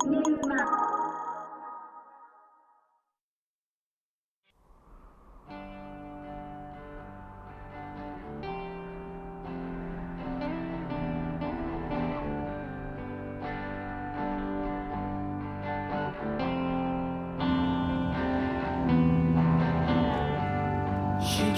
She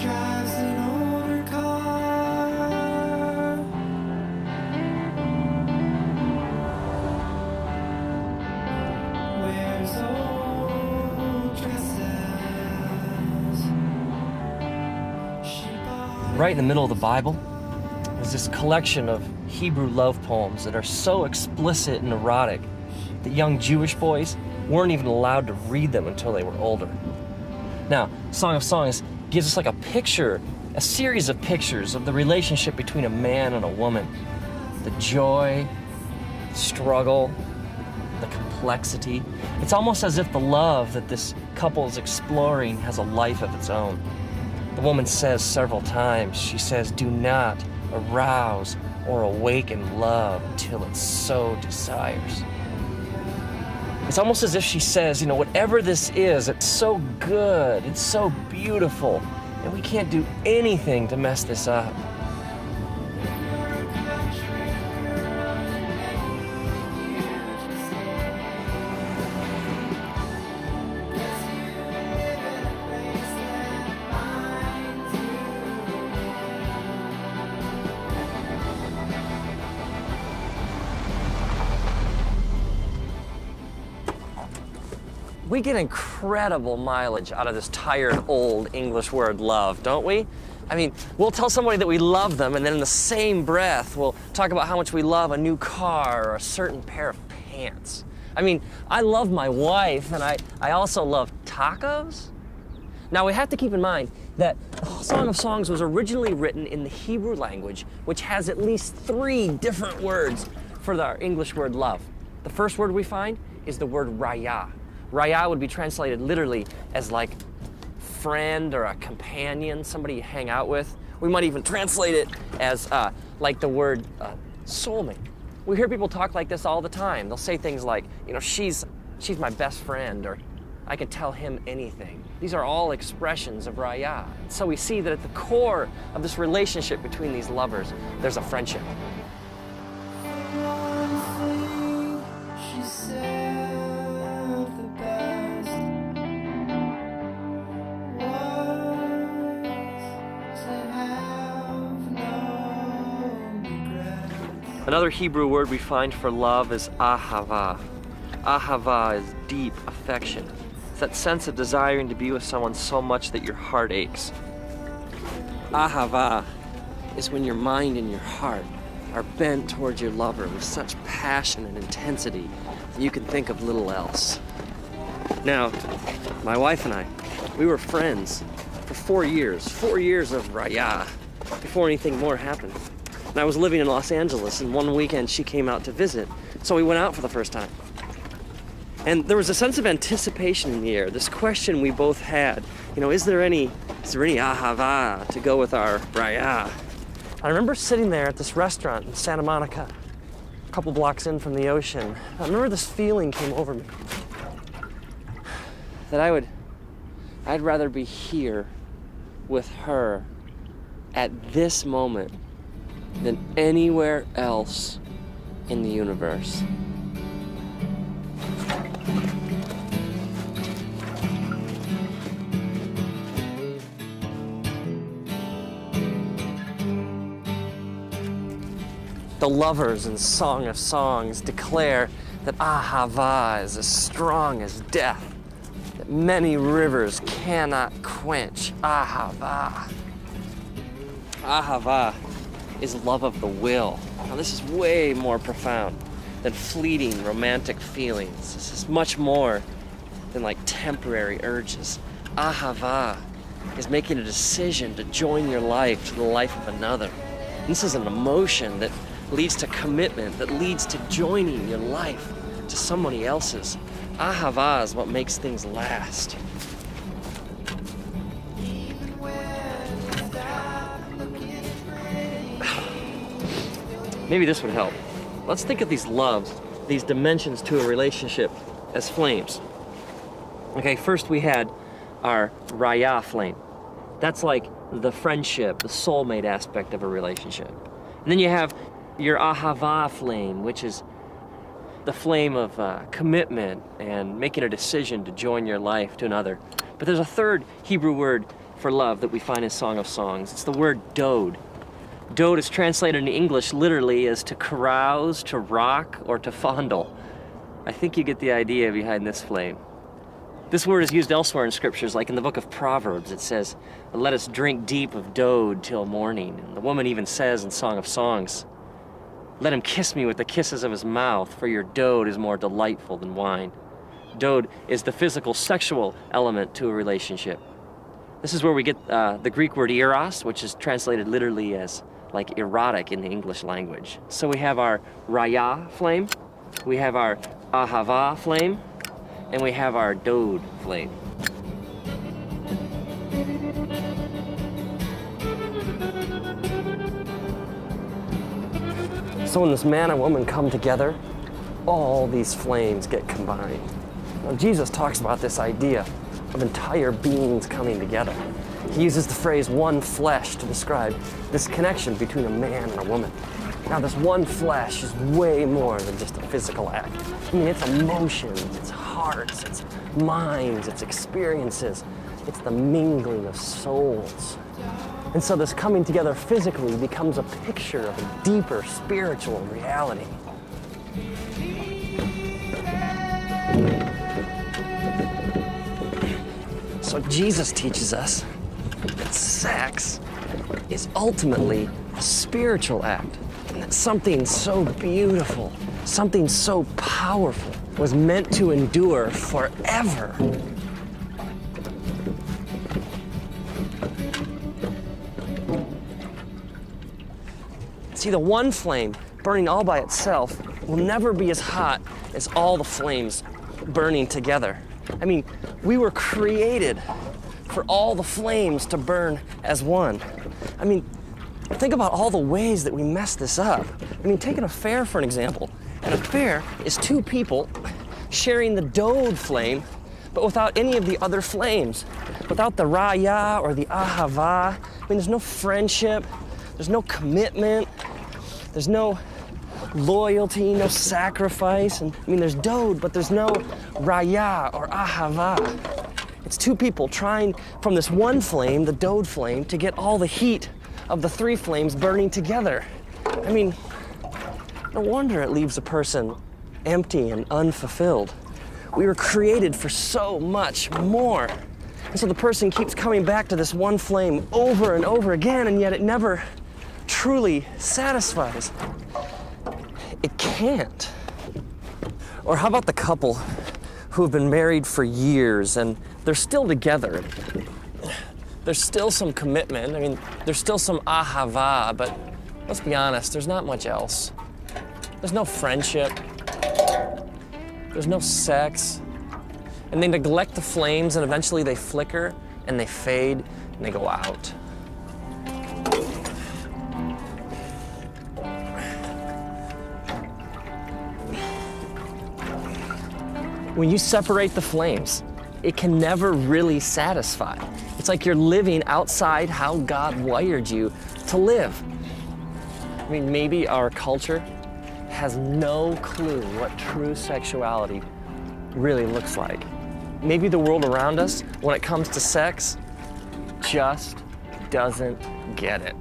drives an older car, wears old dresses. Right in the middle of the Bible is this collection of Hebrew love poems that are so explicit and erotic that young Jewish boys weren't even allowed to read them until they were older. Now, Song of Songs gives us like a picture, a series of pictures of the relationship between a man and a woman. The joy, the struggle, the complexity. It's almost as if the love that this couple is exploring has a life of its own. The woman says several times, she says, do not arouse or awaken love until it so desires. It's almost as if she says, you know, whatever this is, it's so good, it's so beautiful, and we can't do anything to mess this up. We get incredible mileage out of this tired old English word love, don't we? I mean, we'll tell somebody that we love them, and then in the same breath, we'll talk about how much we love a new car or a certain pair of pants. I mean, I love my wife, and I also love tacos. Now, we have to keep in mind that Song of Songs was originally written in the Hebrew language, which has at least 3 different words for our English word love. The first word we find is the word raya. Raya would be translated literally as like friend or a companion, somebody you hang out with. We might even translate it as like the word soulmate. We hear people talk like this all the time. They'll say things like, you know, she's my best friend, or I can tell him anything. These are all expressions of raya. So we see that at the core of this relationship between these lovers, there's a friendship. Another Hebrew word we find for love is ahava. Ahava is deep affection. It's that sense of desiring to be with someone so much that your heart aches. Ahava is when your mind and your heart are bent towards your lover with such passion and intensity that you can think of little else. Now, my wife and I, we were friends for 4 years. 4 years of raya before anything more happened. And I was living in Los Angeles, and one weekend she came out to visit, so we went out for the first time. And there was a sense of anticipation in the air, this question we both had, you know, is there any ahava to go with our raya? I remember sitting there at this restaurant in Santa Monica, a couple blocks in from the ocean. I remember this feeling came over me, that I'd rather be here with her at this moment than anywhere else in the universe. The lovers in Song of Songs declare that ahava is as strong as death, that many rivers cannot quench ahava. Ahava is love of the will. Now this is way more profound than fleeting romantic feelings. This is much more than like temporary urges. Ahava is making a decision to join your life to the life of another. This is an emotion that leads to commitment, that leads to joining your life to somebody else's. Ahava is what makes things last. Maybe this would help. Let's think of these loves these dimensions to a relationship as flames. Okay, first we had our raya flame. That's like the friendship, the soulmate aspect of a relationship. And then you have your ahava flame, which is the flame of commitment and making a decision to join your life to another. But there's a third Hebrew word for love that we find in Song of Songs. It's the word dode. Dode is translated in English literally as to carouse, to rock, or to fondle. I think you get the idea behind this flame. This word is used elsewhere in scriptures, like in the book of Proverbs. It says, "Let us drink deep of dode till morning." And the woman even says in Song of Songs, "Let him kiss me with the kisses of his mouth, for your dode is more delightful than wine." Dode is the physical, sexual element to a relationship. This is where we get the Greek word eros, which is translated literally as like erotic in the English language. So we have our raya flame, we have our ahava flame, and we have our dode flame. So when this man and woman come together, all these flames get combined. Now, Jesus talks about this idea of entire beings coming together. He uses the phrase one flesh to describe this connection between a man and a woman. Now, this one flesh is way more than just a physical act. I mean, it's emotions, it's hearts, it's minds, it's experiences. It's the mingling of souls. And so this coming together physically becomes a picture of a deeper spiritual reality. So Jesus teaches us that sex is ultimately a spiritual act. And that something so beautiful, something so powerful was meant to endure forever. See, the one flame burning all by itself will never be as hot as all the flames burning together. I mean, we were created for all the flames to burn as one. I mean, think about all the ways that we mess this up. I mean, take an affair for an example. An affair is two people sharing the dode flame, but without any of the other flames. Without the raya or the ahava. I mean, there's no friendship, there's no commitment, there's no loyalty, no sacrifice. And I mean, there's dode, but there's no raya or ahava. It's two people trying from this one flame, the dode flame, to get all the heat of the three flames burning together. I mean, no wonder it leaves a person empty and unfulfilled. We were created for so much more. And so the person keeps coming back to this one flame over and over again, and yet it never truly satisfies. It can't. Or how about the couple who have been married for years and they're still together? There's still some commitment. I mean, there's still some ahava, but let's be honest, there's not much else. There's no friendship. There's no sex. And they neglect the flames, and eventually they flicker and they fade and they go out. When you separate the flames, it can never really satisfy. It's like you're living outside how God wired you to live. I mean, maybe our culture has no clue what true sexuality really looks like. Maybe the world around us, when it comes to sex, just doesn't get it.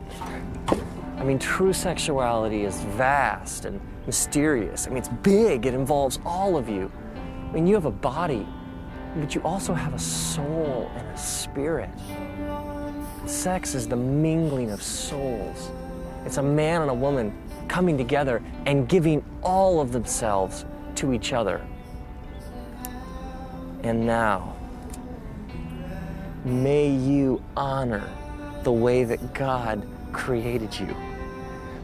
I mean, true sexuality is vast and mysterious. I mean, it's big, it involves all of you. I mean, you have a body, but you also have a soul and a spirit. Sex is the mingling of souls. It's a man and a woman coming together and giving all of themselves to each other. And now, may you honor the way that God created you.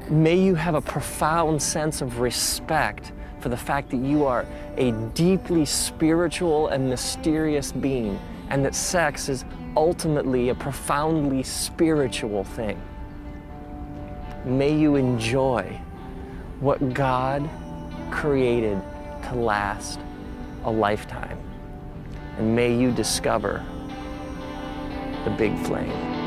May you have a profound sense of respect for the fact that you are a deeply spiritual and mysterious being, and that sex is ultimately a profoundly spiritual thing. May you enjoy what God created to last a lifetime. And may you discover the big flame.